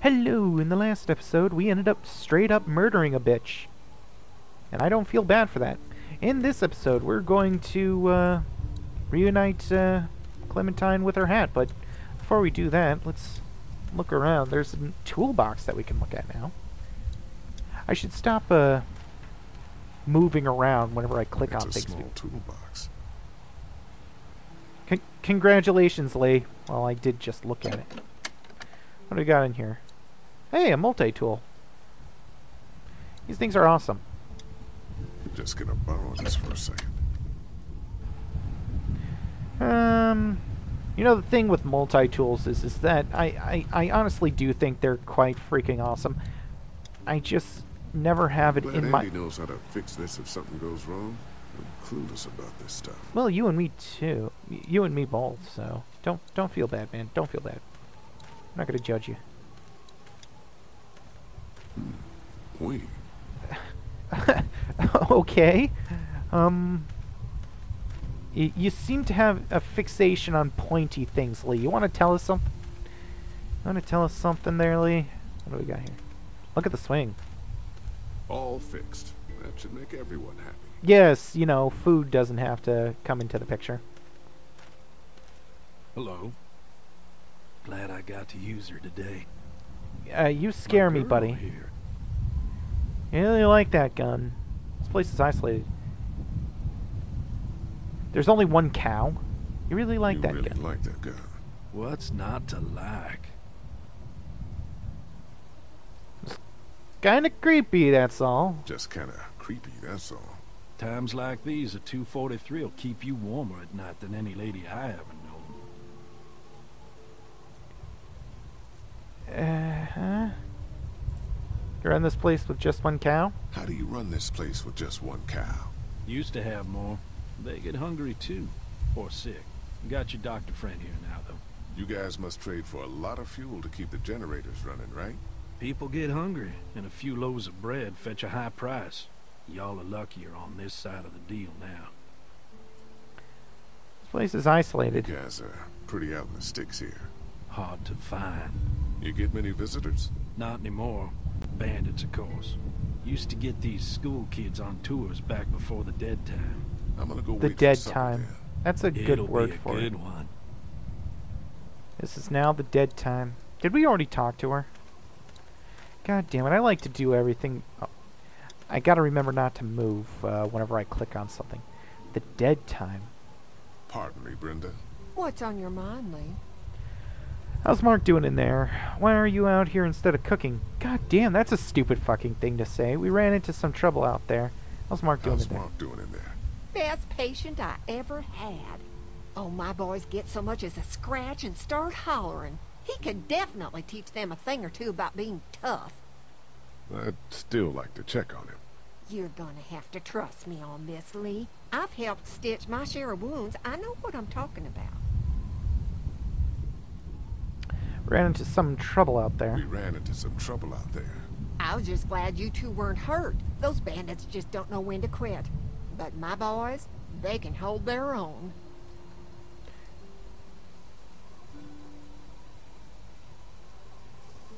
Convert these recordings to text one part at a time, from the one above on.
Hello! In the last episode, we ended up straight up murdering a bitch. And I don't feel bad for that. In this episode, we're going to reunite Clementine with her hat. But before we do that, let's look around. There's a toolbox that we can look at now. I should stop moving around whenever I click on things. It's a small toolbox. Congratulations, Lee. Well, I did just look at it. What do we got in here? Hey, a multi-tool. These things are awesome. Just gonna borrow this for a second. You know, the thing with multi-tools is that I honestly do think they're quite freaking awesome. I just never have it in my... Andy knows how to fix this if something goes wrong. I'm clueless about this stuff. Well, you and me too. You and me both, so don't feel bad, man. Don't feel bad. I'm not gonna judge you. We. Okay. You seem to have a fixation on pointy things, Lee. You want to tell us something? Want to tell us something there, Lee? What do we got here? Look at the swing. All fixed. That should make everyone happy. Yes, you know, food doesn't have to come into the picture. Hello. Glad I got to use her today. You scare me, buddy. Here. You really like that gun. This place is isolated. There's only one cow. You really like that gun. You really like that gun. What's not to like? Kinda creepy, that's all. Just kinda creepy, that's all. Times like these, a 243 will keep you warmer at night than any lady I ever known. You run this place with just one cow? How do you run this place with just one cow? Used to have more. They get hungry too. Or sick. Got your doctor friend here now, though. You guys must trade for a lot of fuel to keep the generators running, right? People get hungry, and a few loaves of bread fetch a high price. Y'all are luckier on this side of the deal now. This place is isolated. You guys are pretty out in the sticks here. Hard to find. You get many visitors? Not anymore. Bandits, of course. Used to get these school kids on tours back before the dead time. I'm gonna go The wait dead for supper time. then. That's a good It'll word be a for it. good one. This is now the dead time. Did we already talk to her? God damn it, I like to do everything... Oh, I gotta remember not to move whenever I click on something. The dead time. Pardon me, Brenda. What's on your mind, Lee? How's Mark doing in there? Why are you out here instead of cooking? God damn, that's a stupid fucking thing to say. We ran into some trouble out there. How's Mark doing How's in there? Mark doing in there? Best patient I ever had. Oh, my boys get so much as a scratch and start hollering. He could definitely teach them a thing or two about being tough. I'd still like to check on him. You're gonna have to trust me on this, Lee. I've helped stitch my share of wounds. I know what I'm talking about. Ran into some trouble out there. We ran into some trouble out there. I was just glad you two weren't hurt. Those bandits just don't know when to quit. But my boys, they can hold their own.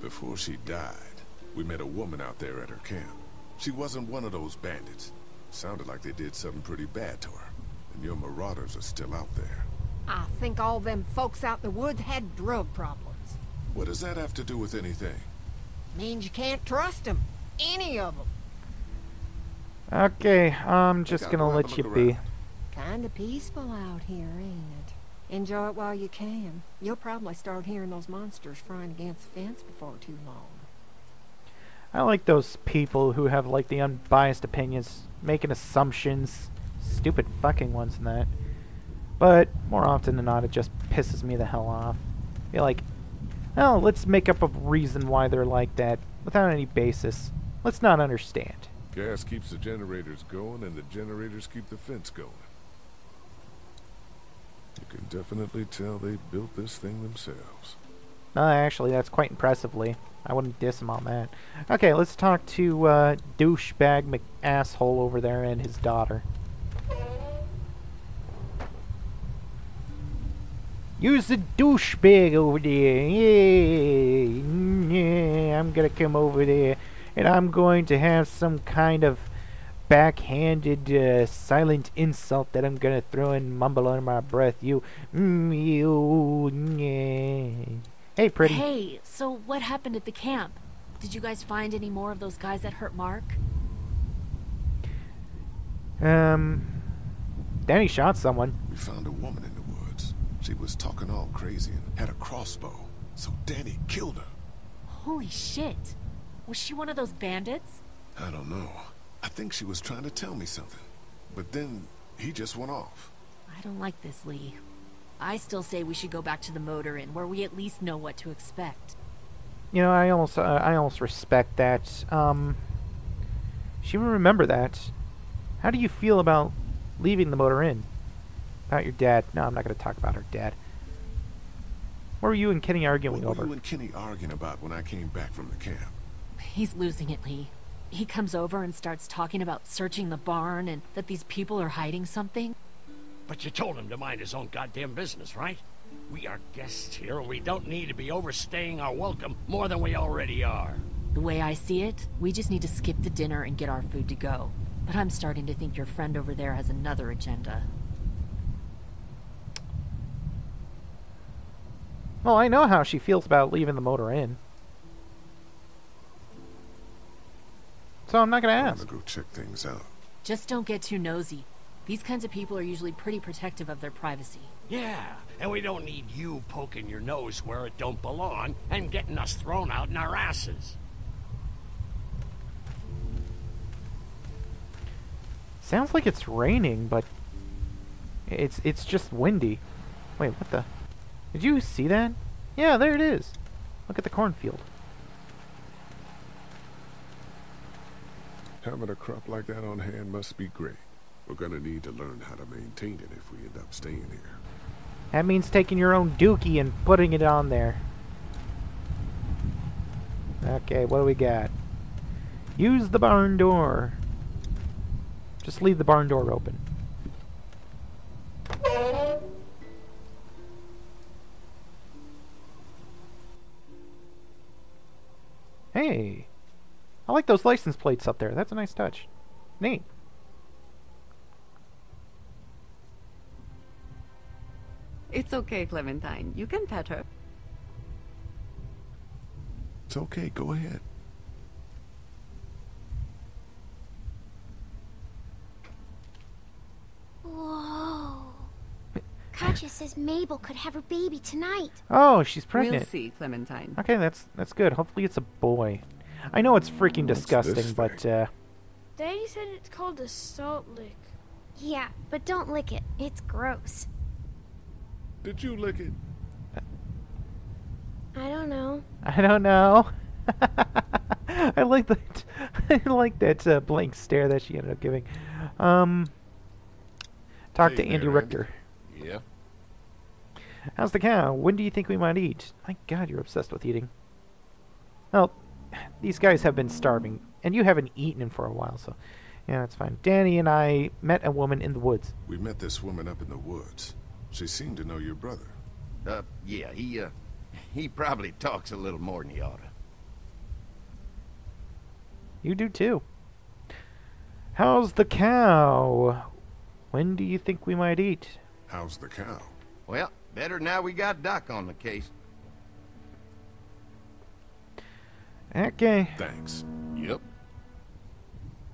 Before she died, we met a woman out there at her camp. She wasn't one of those bandits. Sounded like they did something pretty bad to her. And your marauders are still out there. I think all them folks out in the woods had drug problems. What does that have to do with anything? Means you can't trust them. Any of them. Okay, I'm just gonna let you be. Kinda peaceful out here, ain't it? Enjoy it while you can. You'll probably start hearing those monsters frying against the fence before too long. I like those people who have like the unbiased opinions, making assumptions, stupid fucking ones and that. But more often than not, it just pisses me the hell off. I feel like, well, let's make up a reason why they're like that without any basis. Let's not understand. Gas keeps the generators going, and the generators keep the fence going. You can definitely tell they built this thing themselves. Actually, that's quite impressively. I wouldn't diss him on that. Okay, let's talk to douchebag McAsshole over there and his daughter. You're the douchebag over there. Yeah. I'm gonna come over there and I'm going to have some kind of backhanded silent insult that I'm gonna throw and mumble under my breath. You, yeah. Hey, pretty. Hey, so what happened at the camp? Did you guys find any more of those guys that hurt Mark? Danny shot someone. We found a woman in the woods. She was talking all crazy and had a crossbow. So Danny killed her. Holy shit. Was she one of those bandits? I don't know. I think she was trying to tell me something. But then he just went off. I don't like this, Lee. I still say we should go back to the motor inn, where we at least know what to expect. You know, I almost respect that. She would remember that. How do you feel about leaving the motor inn? About your dad? No, I'm not going to talk about her dad. What were you and Kenny arguing What over? were you and Kenny arguing about when I came back from the camp? He's losing it, Lee. He comes over and starts talking about searching the barn and that these people are hiding something. But you told him to mind his own goddamn business, right? We are guests here. We don't need to be overstaying our welcome more than we already are. The way I see it, we just need to skip the dinner and get our food to go. But I'm starting to think your friend over there has another agenda. Well, I know how she feels about leaving the motor inn. So I'm not going to I'm ask. gonna go check things out. Just don't get too nosy. These kinds of people are usually pretty protective of their privacy. Yeah, and we don't need you poking your nose where it don't belong and getting us thrown out in our asses. Sounds like it's raining, but it's just windy. Wait, what the? Did you see that? Yeah, there it is. Look at the cornfield. Having a crop like that on hand must be great. We're gonna need to learn how to maintain it if we end up staying here. That means taking your own dookie and putting it on there. Okay, what do we got? Use the barn door. Just leave the barn door open. Hey, I like those license plates up there. That's a nice touch. Neat. It's okay, Clementine. You can pet her. It's okay, go ahead. Whoa. Katja says Mabel could have her baby tonight. Oh, she's We'll pregnant. see, Clementine. Okay, that's good. Hopefully it's a boy. I know it's freaking What's disgusting, this but Daddy said it's called a salt lick. Yeah, but don't lick it. It's gross. Did you lick it? I don't know. I don't know. I like that. I like that blank stare that she ended up giving. Talk to Hey Andy there, Richter. Yeah. How's the cow? When do you think we might eat? My God, you're obsessed with eating. Well, these guys have been starving, and you haven't eaten for a while, so yeah, that's fine. Danny and I met a woman in the woods. We met this woman up in the woods. She seemed to know your brother. Yeah, he probably talks a little more than he oughta. You do too. How's the cow? When do you think we might eat? How's the cow? Well, better now we got Doc on the case. Okay. Thanks. Yep.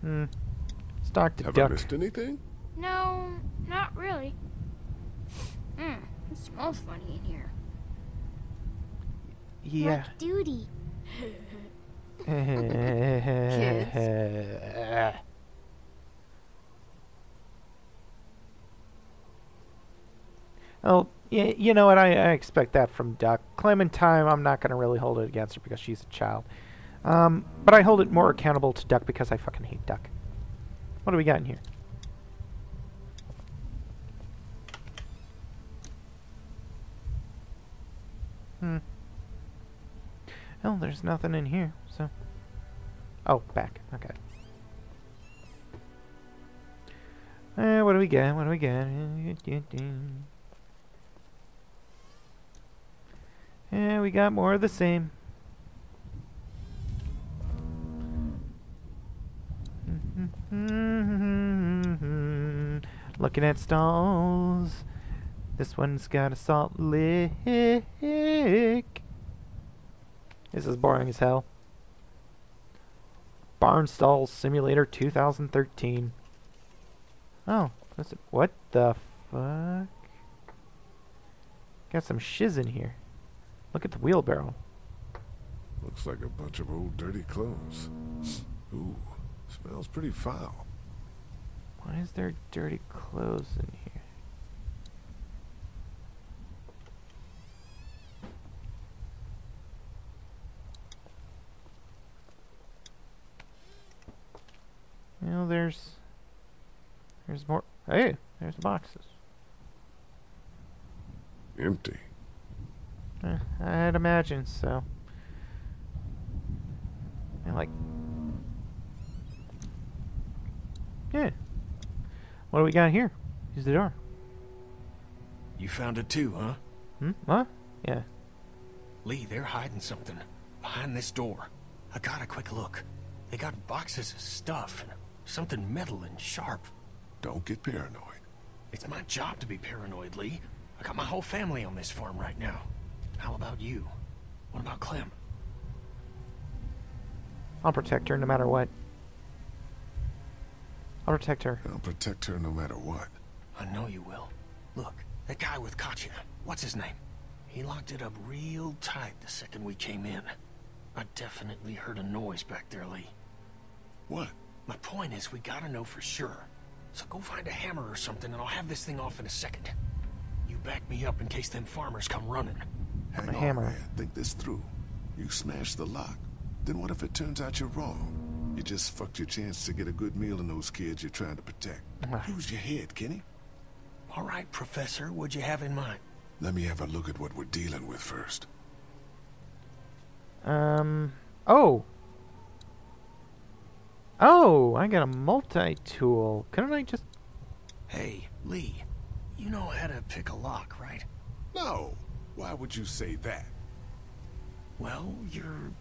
Let's talk to Have I Duck. missed anything? No, not really. It smells funny in here. Yeah. Like duty. Oh, yeah, you know what? I expect that from Duck. Clementine, I'm not going to really hold it against her because she's a child. But I hold it more accountable to Duck because I fucking hate Duck. What do we got in here? Well, there's nothing in here, so... Oh, back. Okay. What do we got? What do we got? We got more of the same. Looking at stalls. This one's got a salt lick. This is boring as hell. Barn Stalls Simulator 2013. Oh, that's it. What the fuck? Got some shiz in here. Look at the wheelbarrow. Looks like a bunch of old dirty clothes. Ooh, smells pretty foul. Why is there dirty clothes in here? Well, there's more. Hey, there's the boxes. Empty. I'd imagine so. And like, yeah. What do we got here? Use the door. You found it too, huh? What? Yeah. Lee, they're hiding something behind this door. I got a quick look. They got boxes of stuff and something metal and sharp. Don't get paranoid. It's my job to be paranoid, Lee. I got my whole family on this farm right now. How about you? What about Clem? I'll protect her no matter what. I'll protect her. I'll protect her no matter what. I know you will. Look, that guy with Katya, what's his name? He locked it up real tight the second we came in. I definitely heard a noise back there, Lee. What? My point is, we gotta know for sure. So go find a hammer or something and I'll have this thing off in a second. You back me up in case them farmers come running. Hang A on, hammer. man. Think this through. You smash the lock. Then what if it turns out you're wrong? You just fucked your chance to get a good meal in those kids you're trying to protect. Use your head, Kenny. All right, Professor, what'd you have in mind? Let me have a look at what we're dealing with first. Oh! Oh, I got a multi-tool. Couldn't I just... Hey, Lee, you know how to pick a lock, right? No! Why would you say that? Well, you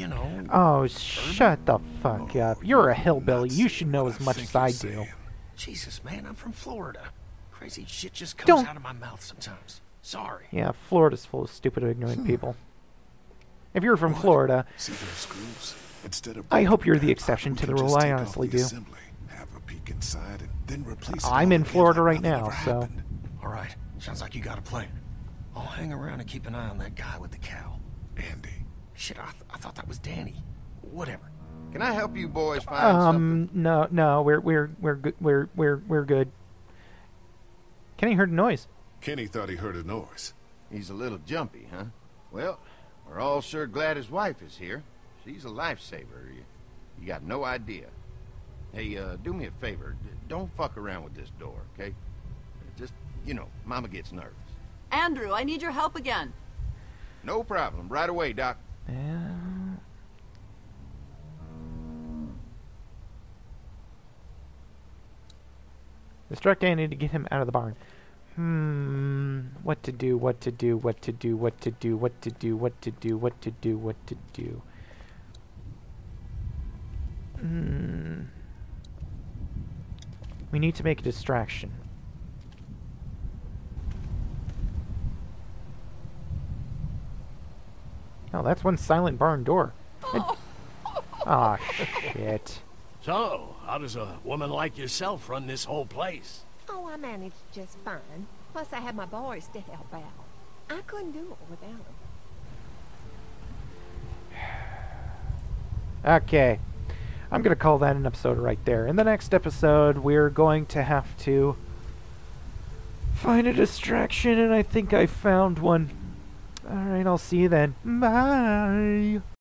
know... Oh, shut the fuck up. You're a hillbilly. You should know as much as I do. Saying. Jesus, man, I'm from Florida. Crazy shit just comes Don't- out of my mouth sometimes. Sorry. Yeah, Florida's full of stupid, ignorant people. If you're from Florida, See those screws? Instead of I hope you're the breaking exception we to the can rule. just I take off honestly the do. assembly, have a peek inside, and then replace it I'm all in again Florida like right nothing now, ever so... happened. All right, sounds like you got a plan. I'll hang around and keep an eye on that guy with the cow. Andy. Shit, I thought that was Danny. Whatever. Can I help you boys find something? No, we're good. We're good. Kenny heard a noise. Kenny thought he heard a noise. He's a little jumpy, huh? Well, we're all sure glad his wife is here. She's a lifesaver. You got no idea. Hey, do me a favor. Don't fuck around with this door, okay? Just, you know, Mama gets nervous. Andrew, I need your help again. No problem. Right away, Doc. Yeah. Distract Andy to get him out of the barn. What to do, what to do, what to do, what to do, what to do, what to do, what to do, what to do. We need to make a distraction. Oh, that's one silent barn door. Ah, shit. So, how does a woman like yourself run this whole place? Oh, I managed just fine. Plus, I had my boys to help out. I couldn't do it without them. Okay. I'm going to call that an episode right there. In the next episode, we're going to have to find a distraction, and I think I found one. Alright, I'll see you then. Bye!